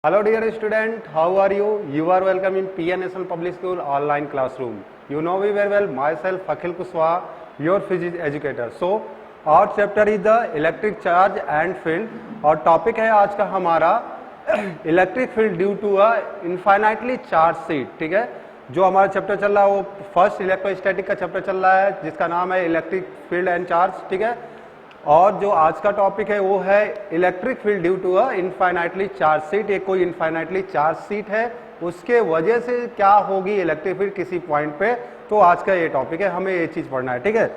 Hello dear student, how are you? You are welcome in PN National Public School online classroom. You know me very well, myself Akhil Kushwaha, your physics educator. So, our chapter is the electric charge and field और topic है आज का हमारा electric field due to a infinitely charge sheet. ठीक है, जो हमारा chapter चल रहा है वो फर्स्ट इलेक्ट्रोस्टैटिक का चैप्टर चल रहा है जिसका नाम है इलेक्ट्रिक फील्ड एंड चार्ज. ठीक है, और जो आज का टॉपिक है वो है electric field due to a infinitely charge sheet. ये कोई इनफाइनाइटली चार्ज शीट है, उसके वजह से क्या होगी इलेक्ट्रिक फील्ड किसी पॉइंट पे, तो आज का ये टॉपिक है, हमें ये चीज पढ़ना है. ठीक है,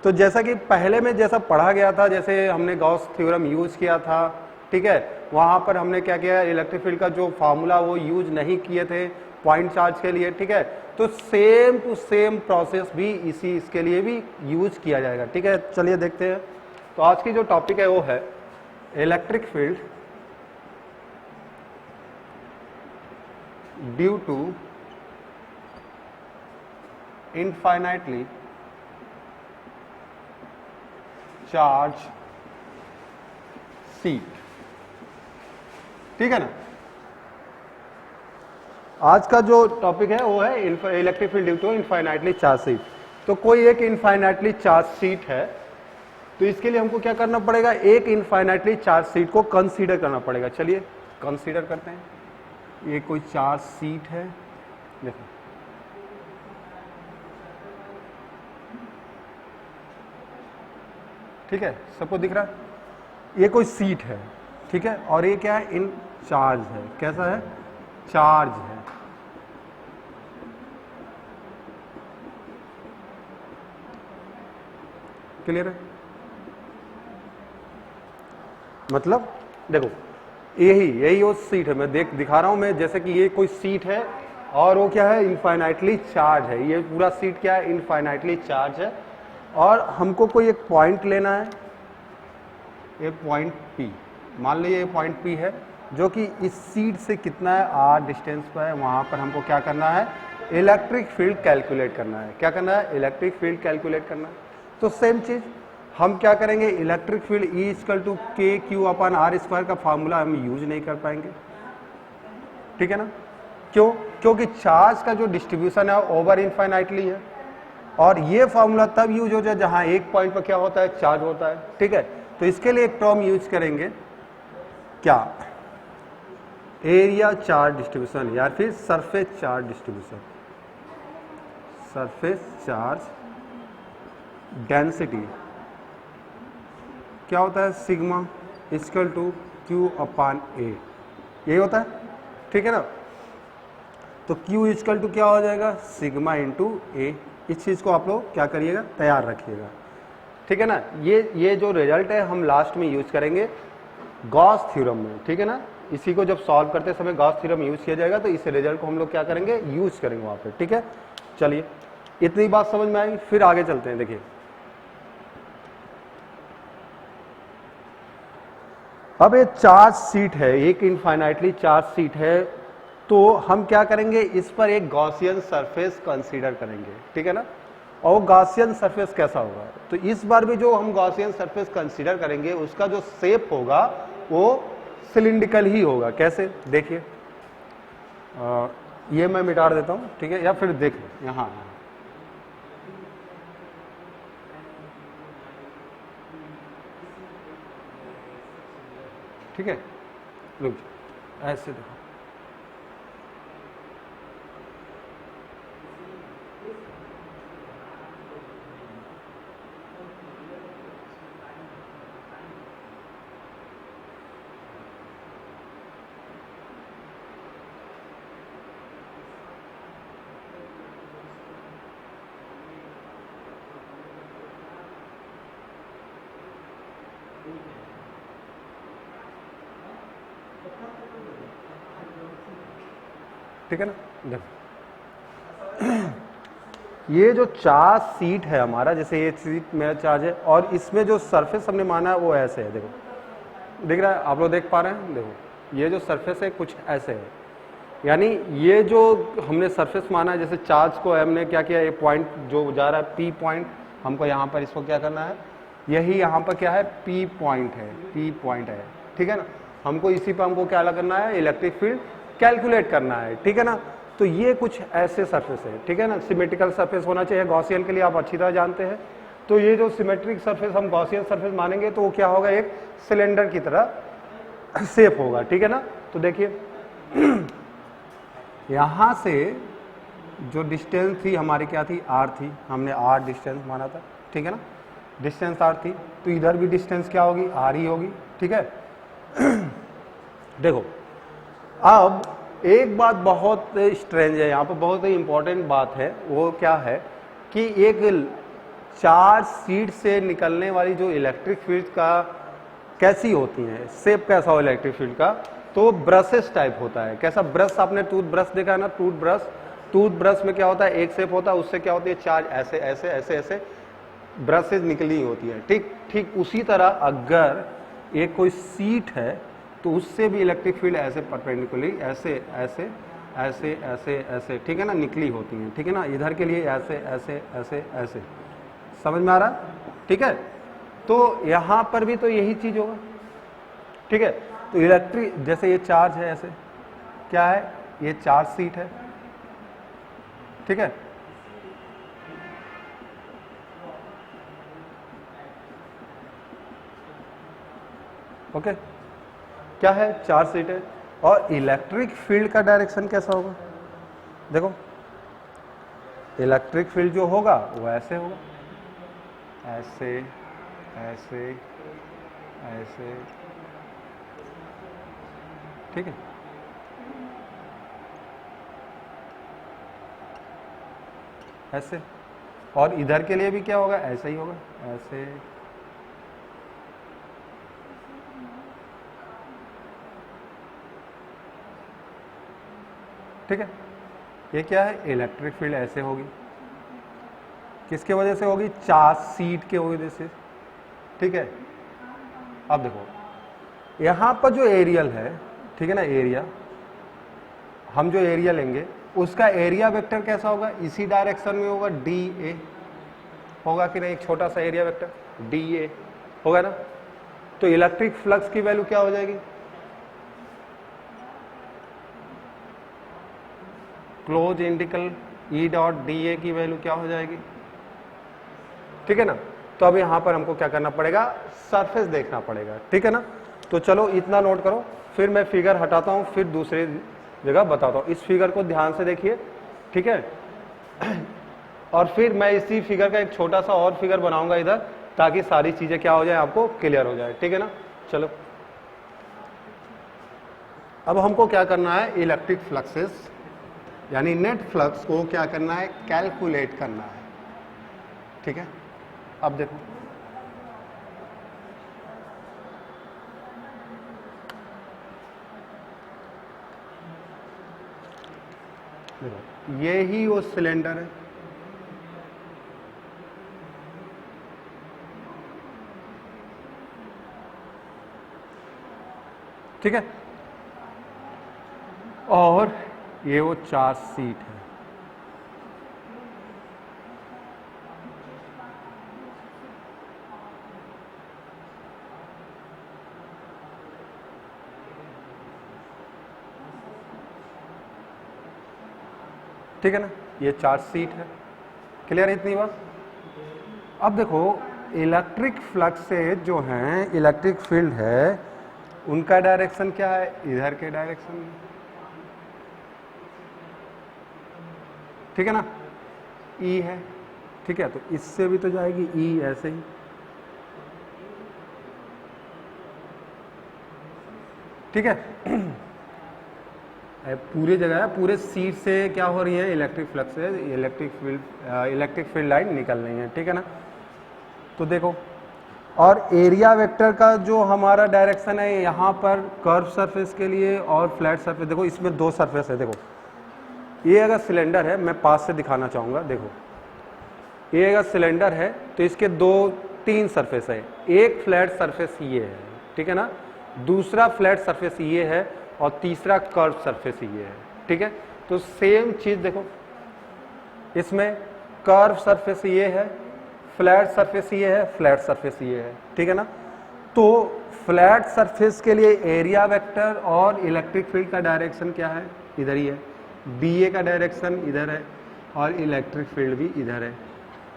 तो जैसा कि पहले में जैसा पढ़ा गया था, जैसे हमने गॉस थ्योरम यूज किया था. ठीक है, वहां पर हमने क्या किया, इलेक्ट्रिक फील्ड का जो फार्मूला वो यूज नहीं किए थे पॉइंट चार्ज के लिए. ठीक है, तो सेम टू सेम प्रोसेस भी इसके लिए भी यूज किया जाएगा. ठीक है, चलिए देखते हैं. तो आज की जो टॉपिक है वो है electric field due to infinitely charge sheet. ठीक है ना, आज का जो टॉपिक है वो है electric field due to infinitely charge sheet. तो कोई एक इनफाइनाइटली चार्ज शीट है, तो इसके लिए हमको क्या करना पड़ेगा, एक इनफाइनाइटली चार्ज शीट को कंसीडर करना पड़ेगा. चलिए कंसीडर करते हैं. ये कोई चार्ज शीट है, देखो ठीक है, सबको दिख रहा है, ये कोई सीट है. ठीक है, और ये क्या है, इन चार्ज है. कैसा है, चार्ज है. क्लियर है, मतलब देखो यही वो सीट है, मैं दिखा रहा हूं मैं, जैसे कि ये कोई सीट है और वो क्या है, इनफाइनाइटली चार्ज है. ये पूरा सीट क्या है, इनफाइनाइटली चार्ज है. और हमको कोई एक पॉइंट लेना है, ये पॉइंट P, मान लीजिए ये पॉइंट P है जो कि इस सीट से कितना है, r डिस्टेंस पर है. वहां पर हमको क्या करना है, इलेक्ट्रिक फील्ड कैलकुलेट करना है. क्या करना है, इलेक्ट्रिक फील्ड कैलकुलेट करना है. तो सेम चीज हम क्या करेंगे, electric field E equal to K Q upon R square का फार्मूला हम यूज नहीं कर पाएंगे. ठीक है ना, क्यों, क्योंकि चार्ज का जो डिस्ट्रीब्यूशन है ओवर इनफाइनाइटली है, और ये फार्मूला तब यूज हो जाए जहां एक पॉइंट पर क्या होता है, चार्ज होता है. ठीक है, तो इसके लिए एक टर्म यूज करेंगे, क्या, एरिया चार्ज डिस्ट्रीब्यूशन या फिर surface charge distribution. Surface charge density क्या होता है, सिग्मा इक्वल टू क्यू अपान ए, यही होता है. ठीक है ना, तो क्यू इक्वल टू क्या हो जाएगा, सिग्मा इंटू ए. इस चीज को आप लोग क्या करिएगा, तैयार रखिएगा. ठीक है ना, ये जो रिजल्ट है हम लास्ट में यूज करेंगे गॉस थ्योरम में. ठीक है ना, इसी को जब सॉल्व करते समय गॉस थ्योरम यूज किया जाएगा, तो इस रिजल्ट को हम लोग क्या करेंगे, यूज करेंगे वहां पे. ठीक है, चलिए इतनी बात समझ में आई, फिर आगे चलते हैं. देखिए अब ये चार्ज शीट है, एक इनफाइनाइटली चार्ज शीट है, तो हम क्या करेंगे, इस पर एक गॉसियन सरफेस कंसीडर करेंगे. ठीक है ना, और गॉसियन सरफेस कैसा होगा, तो इस बार भी जो हम गॉसियन सरफेस कंसीडर करेंगे उसका जो शेप होगा वो सिलिंड्रिकल ही होगा. कैसे, देखिए ये मैं मिटा देता हूं. ठीक है, या फिर देखो यहां, ठीक है, रुक ऐसे देखो, ठीक है ना. देखो ये जो चार्ज सीट है हमारा, जैसे ये सीट मेरा चार्ज है, और इसमें जो सरफेस हमने माना है वो ऐसे है. देखो दिख रहा है, आप लोग देख पा रहे हैं, देखो ये जो सरफेस है कुछ ऐसे है. यानी ये जो हमने सरफेस माना है, जैसे चार्ज को हमने क्या किया, ये पॉइंट जो जा रहा है P पॉइंट, हमको यहाँ पर इसको क्या करना है, यही यहाँ पर क्या है, P पॉइंट है, P पॉइंट है. ठीक है ना, हमको इसी पर हमको क्या करना है, इलेक्ट्रिक फील्ड कैलकुलेट करना है, ठीक है ना। तो ये कुछ ऐसे सरफेस है, ठीक है ना, सिमेट्रिकल सरफेस होना चाहिए गॉसियन के लिए, आप अच्छी तरह जानते हैं। तो ये जो सिमेट्रिक सरफेस हम गॉसियन सरफेस मानेंगे तो वो क्या होगा, एक सिलेंडर की तरह शेप होगा, ठीक है ना। तो देखिए यहां से जो डिस्टेंस थी हमारी क्या थी, आर थी, हमने आर डिस्टेंस माना था, ठीक है ना, डिस्टेंस आर थी। तो इधर भी डिस्टेंस क्या होगी, आर ही होगी, ठीक है। देखो अब एक बात बहुत स्ट्रेंज है यहाँ पर, बहुत ही इंपॉर्टेंट बात है, वो क्या है कि एक चार्ज शीट से निकलने वाली जो इलेक्ट्रिक फील्ड का कैसी होती है, शेप कैसा हो इलेक्ट्रिक फील्ड का, तो ब्रशेस टाइप होता है। कैसा ब्रश, आपने टूथ ब्रश देखा है ना, टूथ ब्रश में क्या होता है, एक शेप होता है, उससे क्या होती है, चार्ज ऐसे ऐसे ऐसे ऐसे ब्रशेज निकली होती है, ठीक उसी तरह अगर एक कोई सीट है तो उससे भी इलेक्ट्रिक फील्ड ऐसे परपेंडिकुलरली ऐसे ऐसे ऐसे ऐसे ऐसे, ठीक है ना, निकली होती है, ठीक है ना। इधर के लिए ऐसे ऐसे ऐसे ऐसे, समझ में आ रहा है, ठीक है। तो यहां पर भी तो यही चीज होगा, ठीक है। तो इलेक्ट्रिक, जैसे ये चार्ज है, ऐसे क्या है, ये चार्ज सीट है, ठीक है। ओके, क्या है, चार्ज सीट है। और इलेक्ट्रिक फील्ड का डायरेक्शन कैसा होगा, देखो इलेक्ट्रिक फील्ड जो होगा वो ऐसे होगा, ऐसे ऐसे ऐसे, ठीक है। ऐसे, और इधर के लिए भी क्या होगा, ऐसा ही होगा, ऐसे, ठीक है। ये क्या है, इलेक्ट्रिक फील्ड ऐसे होगी, किसके वजह से होगी, चार्ज सीट के वजह से, ठीक है। अब देखो यहां पर जो एरियल है, ठीक है ना, एरिया, हम जो एरिया लेंगे उसका एरिया वेक्टर कैसा होगा, इसी डायरेक्शन में होगा, डी ए होगा कि नहीं, एक छोटा सा एरिया वेक्टर डी ए होगा ना। तो इलेक्ट्रिक फ्लक्स की वैल्यू क्या हो जाएगी, close integral E dot D A की वैल्यू क्या हो जाएगी, ठीक है ना। तो अब यहां पर हमको क्या करना पड़ेगा, सरफेस देखना पड़ेगा, ठीक है ना। तो चलो इतना नोट करो, फिर मैं फिगर हटाता हूं, फिर दूसरे जगह बताता हूं। इस फिगर को ध्यान से देखिए, ठीक है। और फिर मैं इसी फिगर का एक छोटा सा और फिगर बनाऊंगा इधर, ताकि सारी चीजें क्या हो जाए, आपको क्लियर हो जाए, ठीक है ना। चलो अब हमको क्या करना है, इलेक्ट्रिक फ्लक्सेस यानी नेट फ्लक्स को क्या करना है, कैलकुलेट करना है, ठीक है। अब देखो ये ही वो सिलेंडर है, ठीक है, और ये वो चार्ज सीट है, ठीक है ना, ये चार्ज सीट है, क्लियर है इतनी बात। अब देखो इलेक्ट्रिक फ्लक्स से जो हैं, इलेक्ट्रिक फील्ड है, उनका डायरेक्शन क्या है, इधर के डायरेक्शन में, ठीक है ना, ई है, ठीक है। तो इससे भी तो जाएगी ई ऐसे ही, ठीक है। पूरी जगह है, पूरे सीट से क्या हो रही है, इलेक्ट्रिक फ्लक्स है, इलेक्ट्रिक फील्ड लाइन निकल रही है, ठीक है ना। तो देखो, और एरिया वेक्टर का जो हमारा डायरेक्शन है यहाँ पर कर्व सरफेस के लिए और फ्लैट सरफेस, देखो इसमें दो सरफेस है। देखो ये अगर सिलेंडर है, मैं पास से दिखाना चाहूँगा, देखो ये अगर सिलेंडर है तो इसके तीन सरफेस है, एक फ्लैट सरफेस ये है, ठीक है ना, दूसरा फ्लैट सरफेस ये है, और तीसरा कर्व सरफेस ये है, ठीक है। तो सेम चीज देखो, इसमें कर्व सरफेस ये है, फ्लैट सरफेस ये है, फ्लैट सरफेस ये है, ठीक है ना। तो फ्लैट सरफेस के लिए एरिया वेक्टर और इलेक्ट्रिक फील्ड का डायरेक्शन क्या है, इधर ही है, BA का डायरेक्शन इधर है और इलेक्ट्रिक फील्ड भी इधर है।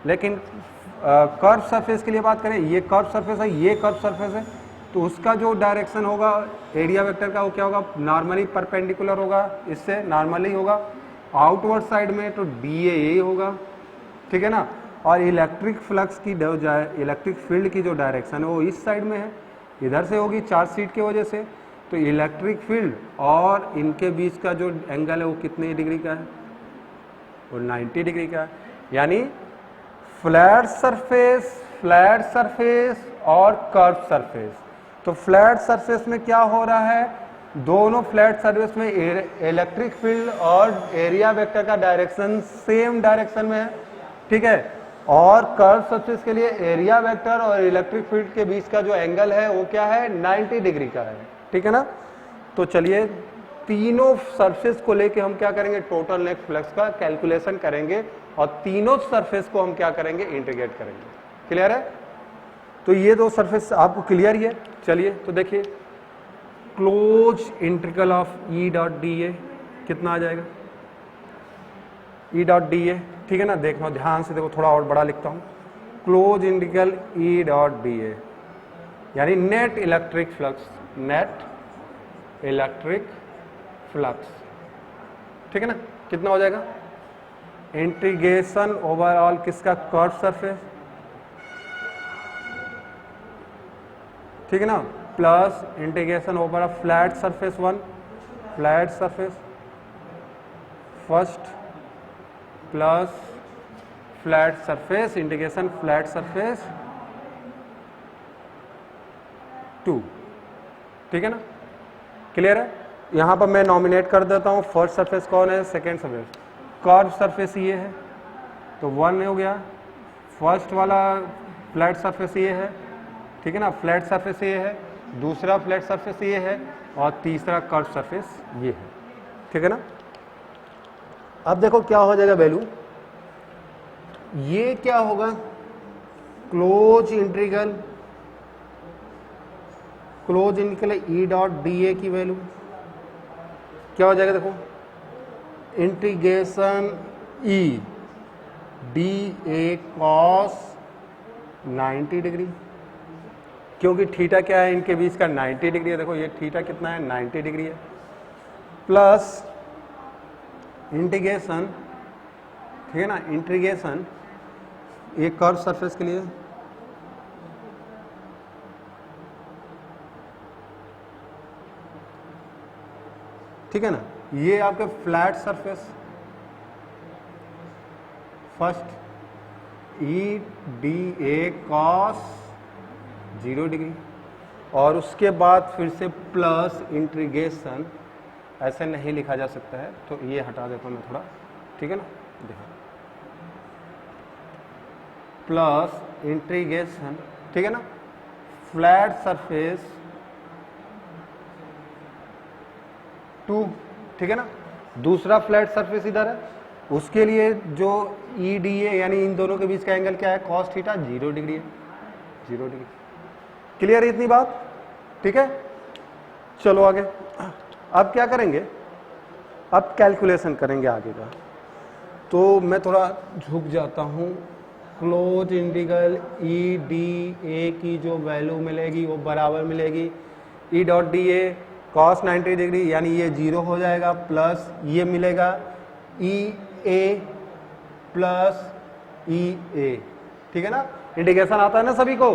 लेकिन कर्व सरफेस के लिए बात करें, ये कर्व सरफेस है, ये कर्व सरफेस है, तो उसका जो डायरेक्शन होगा एरिया वेक्टर का वो क्या होगा, नॉर्मली परपेंडिकुलर होगा, इससे नॉर्मली होगा आउटवर्ड साइड में, तो DA यही होगा, ठीक है ना। और इलेक्ट्रिक फ्लक्स की इलेक्ट्रिक फील्ड की जो डायरेक्शन है वो इस साइड में है, इधर से होगी चार्ज शीट की वजह से, तो इलेक्ट्रिक फील्ड और इनके बीच का जो एंगल है वो कितने डिग्री का है, वो 90 डिग्री का है। यानी फ्लैट सरफेस और कर्व सरफेस। तो फ्लैट सरफेस में क्या हो रहा है, दोनों फ्लैट सरफेस में इलेक्ट्रिक फील्ड और एरिया वेक्टर का डायरेक्शन सेम डायरेक्शन में है, ठीक है। और कर्व सरफेस के लिए एरिया वेक्टर और इलेक्ट्रिक फील्ड के बीच का जो एंगल है वो क्या है, 90 डिग्री का है, ठीक है ना। तो चलिए तीनों सरफेस को लेके हम क्या करेंगे, टोटल नेट फ्लक्स का कैलकुलेशन करेंगे और तीनों सरफेस को हम क्या करेंगे, इंटीग्रेट करेंगे। क्लियर है। तो ये दो सरफेस आपको क्लियर ही है। चलिए तो देखिए, close integral of E dot DA कितना आ जाएगा, E डॉट DA, ठीक है ना। देखना ध्यान से, देखो थोड़ा और बड़ा लिखता हूं, close integral E dot DA यानी net electric flux, net electric flux, ठीक है ना। कितना हो जाएगा, इंटीग्रेशन ओवरऑल किसका, कर्व सरफेस, ठीक है ना, plus integration over a flat surface 1, flat surface first, plus flat surface integration flat surface 2, ठीक है ना। क्लियर है। यहां पर मैं नॉमिनेट कर देता हूं, फर्स्ट सरफेस कौन है, सेकेंड सरफेस, कर्व सरफेस ये है, तो 1 हो गया, फर्स्ट वाला फ्लैट सरफेस ये है, ठीक है ना, फ्लैट सरफेस ये है, दूसरा फ्लैट सरफेस ये है और तीसरा कर्व सरफेस ये है, ठीक है ना। अब देखो क्या हो जाएगा वैल्यू, ये क्या होगा, close integral E dot DA की वैल्यू क्या हो जाएगा, देखो integration E DA cos 90 degree, क्योंकि थीटा क्या है, इनके बीच का 90 डिग्री है। देखो ये थीटा कितना है, 90 डिग्री है, प्लस इंटीग्रेशन, ठीक है ना, इंटीग्रेशन ये कर्व सरफेस के लिए, ठीक है ना, ये आपके flat surface first EDA cos 0 degree, और उसके बाद फिर से प्लस इंटीग्रेशन, ऐसे नहीं लिखा जा सकता है तो ये हटा देता हूं मैं थोड़ा, ठीक है ना, देखो प्लस इंटीग्रेशन, ठीक है ना, फ्लैट सरफेस 2, ठीक है ना, दूसरा फ्लैट सरफेस इधर है, उसके लिए जो EDA यानी इन दोनों के बीच का एंगल क्या है, कॉस थीटा 0 डिग्री है, 0 डिग्री। क्लियर है इतनी बात, ठीक है। चलो आगे, अब क्या करेंगे, अब कैलकुलेशन करेंगे आगे का। तो मैं थोड़ा झुक जाता हूं, क्लोज इंटीग्रल EDA की जो वैल्यू मिलेगी वो बराबर मिलेगी E dot DA cos 90 degree, यानी ये 0 हो जाएगा, प्लस ये मिलेगा EA प्लस EA, ठीक है ना। इंटीग्रेशन आता है ना सभी को,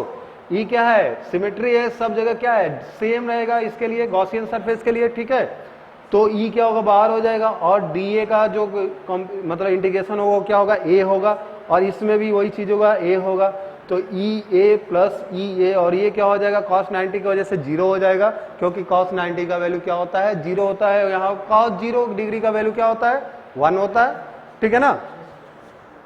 E क्या है, सिमेट्री है, सब जगह क्या है, सेम रहेगा इसके लिए, गॉसियन सरफेस के लिए, ठीक है। तो E क्या होगा, बाहर हो जाएगा, और DA का जो मतलब इंटीग्रेशन होगा क्या होगा, A होगा, और इसमें भी वही चीज होगा, A होगा। तो EA प्लस EA, और ये क्या हो जाएगा, cos 90 की वजह से 0 हो जाएगा, क्योंकि cos 90 का वैल्यू क्या होता है, 0 होता है। यहाँ cos 0 डिग्री का वैल्यू क्या होता है, 1 होता है, ठीक है ना।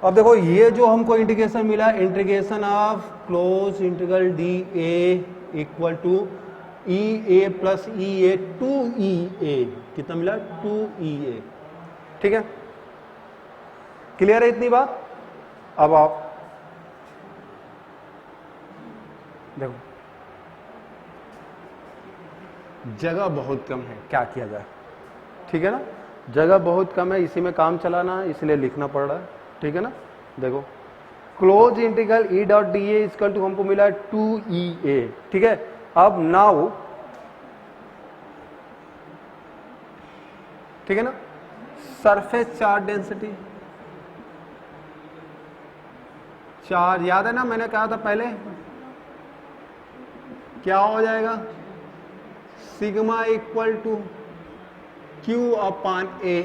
अब देखो ये जो हमको इंटीग्रेशन मिला, integration of close integral DA equal to EA plus EA 2EA, कितना मिला, 2EA, ठीक है। क्लियर है इतनी बात। अब आप देखो जगह बहुत कम है, क्या किया जाए, ठीक है ना, जगह बहुत कम है, इसी में काम चलाना है, इसलिए लिखना पड़ रहा है, ठीक है ना। देखो close integral E dot D A equal to हमको मिला 2EA, ठीक है। अब नाउ, ठीक है ना, सरफेस चार्ज डेंसिटी, चार्ज याद है ना, मैंने कहा था पहले क्या हो जाएगा, sigma equal to Q upon A,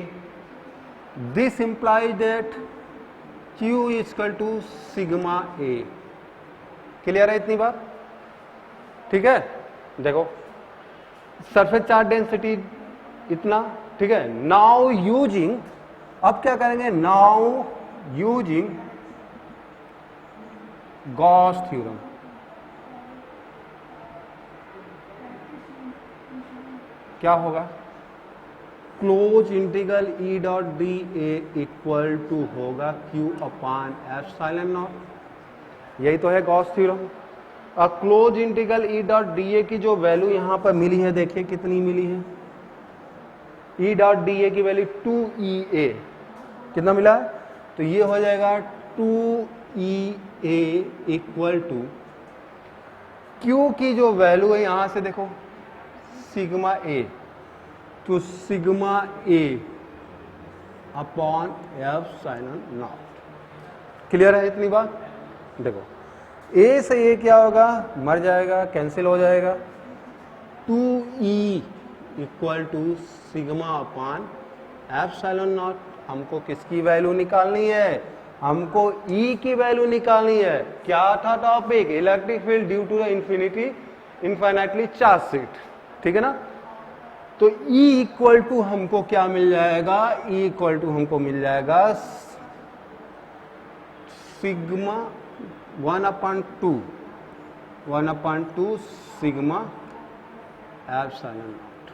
this implies that Q equal to sigma A। Clear है इतनी बात, ठीक है। देखो सरफेस चार्ज डेंसिटी इतना, ठीक है। नाउ यूजिंग, अब क्या करेंगे, नाउ यूजिंग गॉस थ्योरम, क्या होगा, close integral E dot D A equal to होगा Q अपॉन एप्सिलॉन नॉट, यही तो है गॉस थ्योरम। अब close integral E dot D A की जो वैल्यू यहां पर मिली है, देखिए कितनी मिली है, ई डॉट डी ए की वैल्यू 2EA, कितना मिला है, तो ये हो जाएगा 2EA इक्वल टू Q की जो वैल्यू है यहां से देखो सिग्मा A, तो sigma A upon epsilon not. Clear है इतनी बात। देखो A से A क्या होगा, मर जाएगा, कैंसिल हो जाएगा, 2E equal to sigma upon epsilon not. हमको किसकी वैल्यू निकालनी है, हमको E की वैल्यू निकालनी है। क्या था topic, electric field due to the infinitely charge sheet, ठीक है ना। तो E इक्वल टू हमको क्या मिल जाएगा, E इक्वल टू हमको मिल जाएगा sigma 1/2 sigma epsilon not,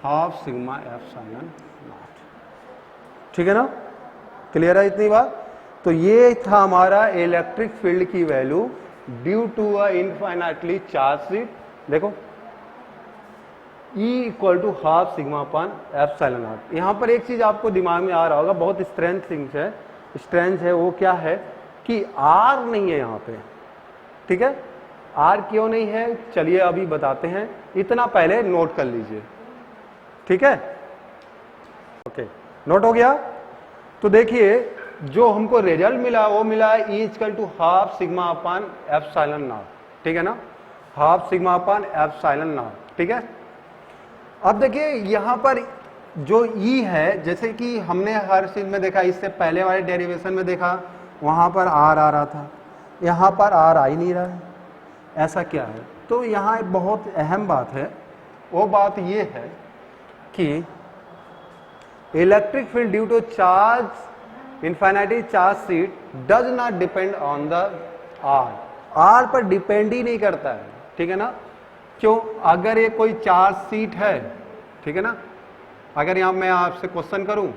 half sigma epsilon not, ठीक है ना। क्लियर है इतनी बात। तो ये था हमारा इलेक्ट्रिक फील्ड की value due to a infinitely charge sheet. देखो E equal to half sigma upon epsilon not. यहां पर एक चीज आपको दिमाग में आ रहा होगा, बहुत स्ट्रेंथ है, वो क्या है कि R नहीं है यहां पे, ठीक है। R क्यों नहीं है, चलिए अभी बताते हैं, इतना पहले नोट कर लीजिए, ठीक है। ओके, नोट हो गया। तो देखिए जो हमको रिजल्ट मिला वो मिला है E equal to half sigma upon epsilon not, ठीक है ना, half sigma upon epsilon not, ठीक है। अब देखिए यहां पर जो E है, जैसे कि हमने हर चीज में देखा, इससे पहले वाले डेरिवेशन में देखा, वहां पर R आ रहा था, यहां पर R आ ही नहीं रहा है, ऐसा क्या है। तो यहां एक बहुत अहम बात है, वो बात ये है कि electric field due to charge infinitely charge sheet does not depend on the R पर डिपेंड ही नहीं करता है, ठीक है ना। क्यों, अगर ये कोई चार्ज शीट है, ठीक है ना, अगर यहां मैं आपसे क्वेश्चन करूं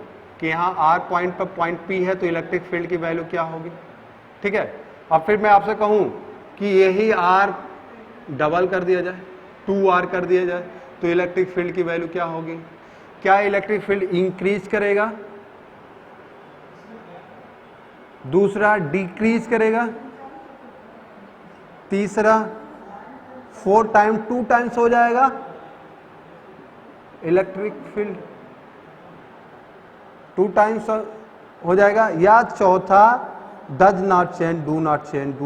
कि यहां R पॉइंट पर पॉइंट P है तो इलेक्ट्रिक फील्ड की वैल्यू क्या होगी, ठीक है। अब फिर मैं आपसे कहूं कि यही R डबल कर दिया जाए, 2R कर दिया जाए, तो इलेक्ट्रिक फील्ड की वैल्यू क्या होगी। क्या इलेक्ट्रिक फील्ड इंक्रीज करेगा, दूसरा डिक्रीज करेगा, तीसरा 4 टाइम 2 टाइम्स हो जाएगा इलेक्ट्रिक फील्ड, 2 टाइम्स हो जाएगा, या चौथा does not change, do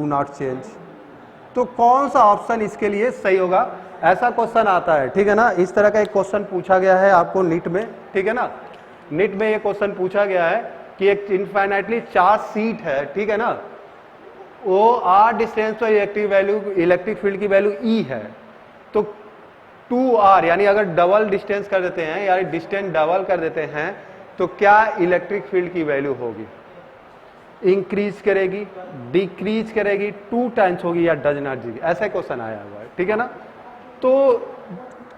not change. तो कौन सा ऑप्शन इसके लिए सही होगा, ऐसा क्वेश्चन आता है, ठीक है ना। इस तरह का एक क्वेश्चन पूछा गया है आपको नीट में, ठीक है ना। नीट में ये क्वेश्चन पूछा गया है कि एक इनफाइनाइटली चार्ज शीट है, ठीक है ना, वो R डिस्टेंस पर इलेक्ट्रिक फील्ड की वैल्यू E है, तो 2R यानी अगर डबल डिस्टेंस कर देते हैं या डिस्टेंस डबल कर देते हैं तो क्या इलेक्ट्रिक फील्ड की वैल्यू होगी, इंक्रीज करेगी, डिक्रीज करेगी, 2 टाइम्स होगी या डज नॉट जी, ऐसा क्वेश्चन आया हुआ है, ठीक है ना। तो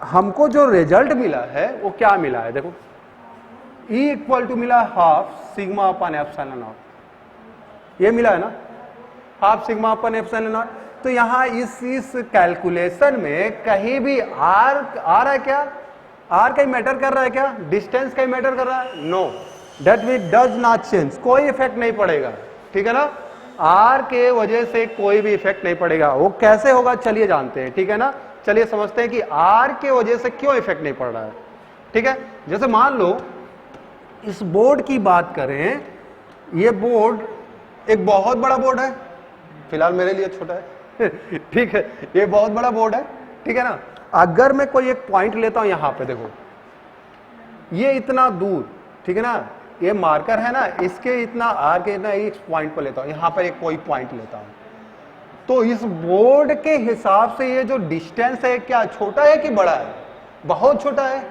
हमको जो रिजल्ट मिला है वो क्या मिला है, देखो E इक्वल टू मिला half sigma upon epsilon not, ये मिला है ना, half sigma upon epsilon not. तो यहां इस कैलकुलेशन में कहीं भी आर आ रहा है क्या, आर का मैटर कर रहा है क्या, डिस्टेंस का मैटर कर रहा है, no, that mean does not change, कोई इफेक्ट नहीं पड़ेगा, ठीक है ना, आर के वजह से कोई भी इफेक्ट नहीं पड़ेगा। वो कैसे होगा चलिए जानते हैं, ठीक है ना, चलिए समझते हैं कि आर के वजह से क्यों इफेक्ट नहीं पड़ रहा है, ठीक है। जैसे मान लो इस बोर्ड की बात करें, ये बोर्ड एक बहुत बड़ा बोर्ड है, फिलहाल मेरे लिए छोटा है ठीक है, ये बहुत बड़ा बोर्ड है, ठीक है ना। अगर मैं कोई एक पॉइंट लेता हूं यहां पे देखो, ये इतना दूर, ठीक है ना, ये मार्कर है ना, इसके इतना आर के इतना एक पॉइंट पर लेता हूं, यहां पर एक कोई पॉइंट लेता हूं, तो इस बोर्ड के हिसाब से ये जो डिस्टेंस है क्या छोटा है कि बड़ा है, बहुत छोटा है।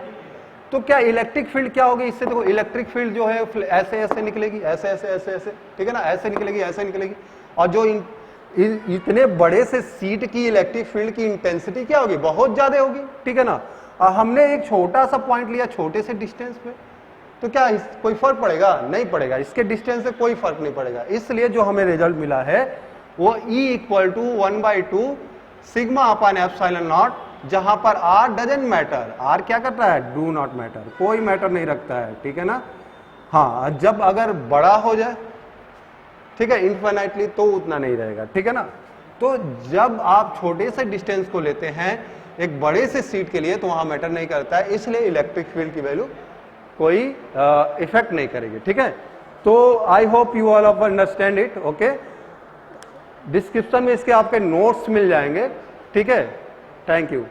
तो क्या इलेक्ट्रिक फील्ड क्या होगी इससे, देखो इलेक्ट्रिक फील्ड जो है ऐसे ऐसे निकलेगी, ऐसे ऐसे ऐसे ऐसे, ठीक है ना, ऐसे निकलेगी, ऐसे निकलेगी, और जो इतने बड़े से सीट की इलेक्ट्रिक फील्ड की इंटेंसिटी क्या होगी, बहुत ज्यादा होगी, ठीक है ना। हमने एक छोटा सा पॉइंट लिया छोटे से डिस्टेंस पे, तो क्या कोई फर्क पड़ेगा, नहीं पड़ेगा, इसके डिस्टेंस से कोई फर्क नहीं पड़ेगा। इसलिए जो हमें रिजल्ट मिला है वो E = 1/2 sigma upon epsilon not, जहां पर R डजंट मैटर, R क्या करता है, डू नॉट मैटर, कोई मैटर नहीं रखता है, ठीक है ना। हाँ, जब अगर बड़ा हो जाए, ठीक है, इनफाइनाइटली, तो उतना नहीं रहेगा, ठीक है ना। तो जब आप छोटे से डिस्टेंस को लेते हैं एक बड़े से सीट के लिए, तो वहां मैटर नहीं करता है, इसलिए इलेक्ट्रिक फील्ड की वैल्यू कोई इफेक्ट नहीं करेगी, ठीक है। तो I hope you all of understand it, okay. Description में इसके आपके नोट्स मिल जाएंगे, ठीक है। Thank you.